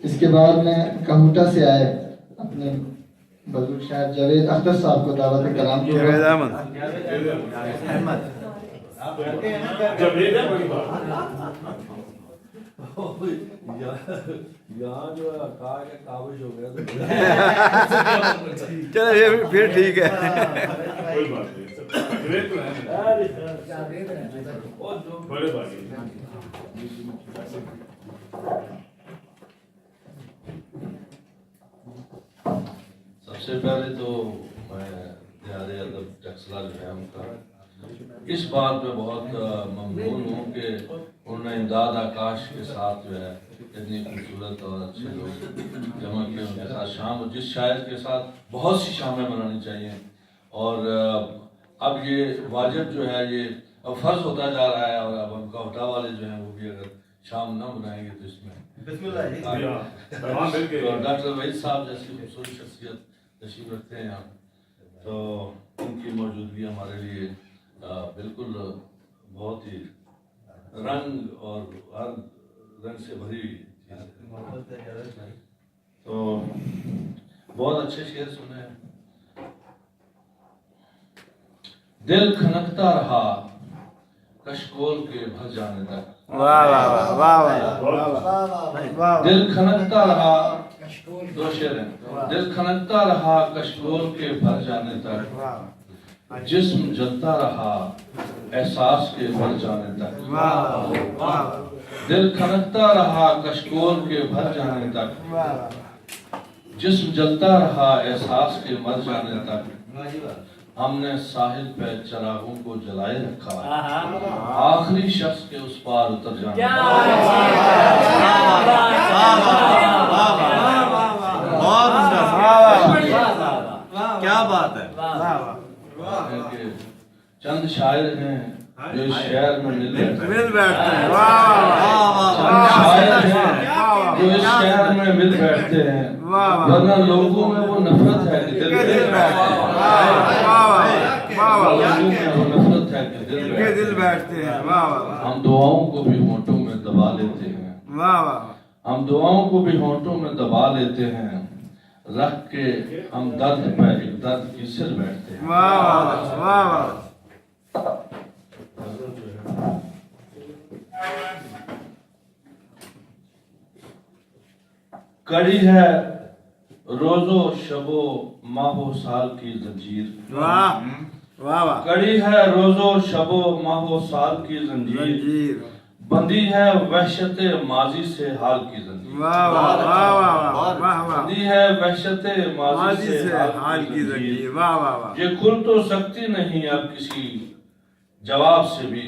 اس کے بعد میں کہوٹا سے آئے اپنے بزرگ شاعر جاوید اختر صاحب کو دعوت کلام کی یہاں جو ہے کاوش ہو گیا چلو یہ پھر ٹھیک ہے. سب سے پہلے تو میں دیار ادب ٹیکسلا جو ہے ان کا اس بات میں بہت ممنون ہوں کہ انہوں نے امداد آکاش کے ساتھ جو ہے اتنی خوبصورت اور اچھے لوگ جمع کیے ان کے ساتھ شام، اور جس شاعر کے ساتھ بہت سی شامیں منانی چاہیے. اور اب یہ واجب جو ہے یہ اب فرض ہوتا جا رہا ہے، اور اب ہم کہوٹا والے جو ہیں وہ بھی اگر شام نہ منائیں گے تو اس میں ڈاکٹر وحید صاحب جیسی خوبصورت شخصیت تشریف رکھتے ہیں یہاں، تو ان کی موجودگی ہمارے لیے بالکل بہت ہی رنگ اور ہر رنگ سے بھری ہوئی چیز ہے. تو بہت اچھے شعر سنے ہیں. دل کھنکتا رہا کشکول کے بھر جانے تک. واہ واہ واہ واہ. دل کھنکتا رہا، دو شعر ہیں. دل کھنکتا رہا کشکول کے بھر جانے تک، جسم جلتا رہا احساس کے بھر جانے تک. دل کھنکتا رہا کشکول کے بھر جانے تک، جسم جلتا رہا احساس کے مر جانے تک. ہم نے ساحل پہ چراغوں کو جلائے رکھا، آخری شخص کے اس پار اتر جانے تک. کیا بات ہے. چند شاعر ہیں جو اس شہر میں مل بیٹھتے ہیں. چند شاعر ہیں جو اس شہر میں مل بیٹھتے ہیں، ورنہ لوگوں میں وہ نفرت ہے کہ دل بیٹھتے ہیں. ہم دعاؤں کو بھی ہونٹوں میں دبا لیتے ہیں، ہم دعاؤں کو بھی ہونٹوں میں دبا لیتے ہیں، رکھ کے ہم درد پہ ایک درد کی سر بیٹھتے ہیں. کڑی ہے روز و شب و ماہ و سال کی زنجیر. کڑی ہے روز و شب و ماہ و سال کی زنجیر، بندی ہے وحشت ماضی سے حال کی زنجیر. بندی ہے وحشت ماضی سے حال کی زنجیر. یہ کھل تو سکتی نہیں اب کسی جواب سے بھی،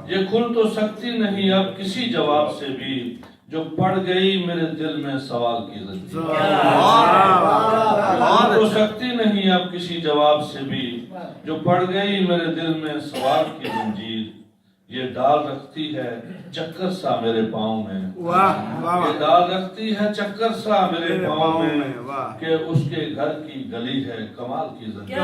یہ کھل تو سکتی نہیں اب کسی جواب سے بھی، جو پڑ گئی میرے دل میں سوال کی زنجیر. کھل تو سکتی نہیں اب کسی جواب سے بھی، جو پڑ گئی میرے دل میں سوال کی زنجیر. یہ ڈال رکھتی ہے چکر سا میرے پاؤں میں، یہ ڈال رکھتی ہے چکر سا میرے پاؤں میں، کہ اس کے گھر کی گلی ہے کمال کی زنجیر.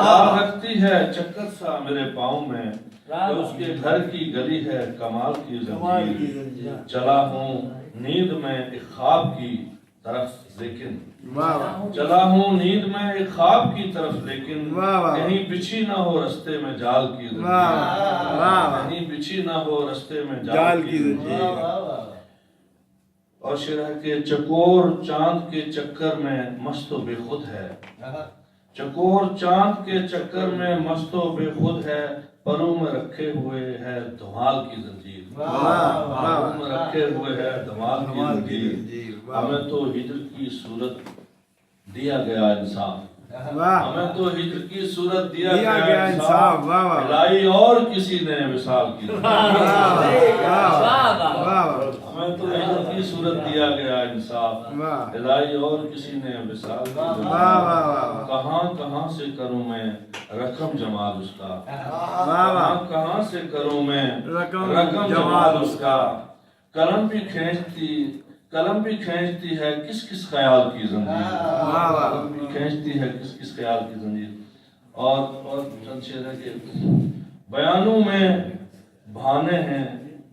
ڈال رکھتی ہے چکر سا میرے پاؤں میں، کہ اس کے گھر کی گلی ہے کمال کی زنجیر. چلا ہوں نیند میں ایک خواب کی طرف لیکن، چلا ہوں نیند میں ایک خواب کی طرف لیکن، کہیں بچھی نہ ہو رستے میں جال کی زنجیر. کہیں بچھی نہ ہو رستے میں جال کی زنجیر. اور شعر ہے کہ چکور چاند کے چکر میں مست و بے خود ہے، چکور چاند کے چکر میں مست و بے خود ہے، پروں میں رکھے ہوئے ہے دھمال کی زنجیر. پروں میں رکھے ہوئے ہے دھمال کی زنجیر. ہمیں تو ہجر کی صورت دیا گیا انصاف، ہمیں تو ہجر کی صورت دیا گیا انصاف، الہی اور کسی نے مثال کی زنجیر. ہمیں تو ہجر کی صورت دیا گیا انصاف، الہی اور کسی نے مثال کی زنجیر. کہاں کہاں سے کروں میں رقم جمال اس کا، کہاں کہاں سے کروں میں رقم جمال اس کا. قلم بھی کھینچتی ہے کس کس خیال کی زنجیر، قلم بھی کھینچتی ہے کس کس خیال کی زنجیر. اور چند شعر ہے کہ بیانوں میں بہانے ہیں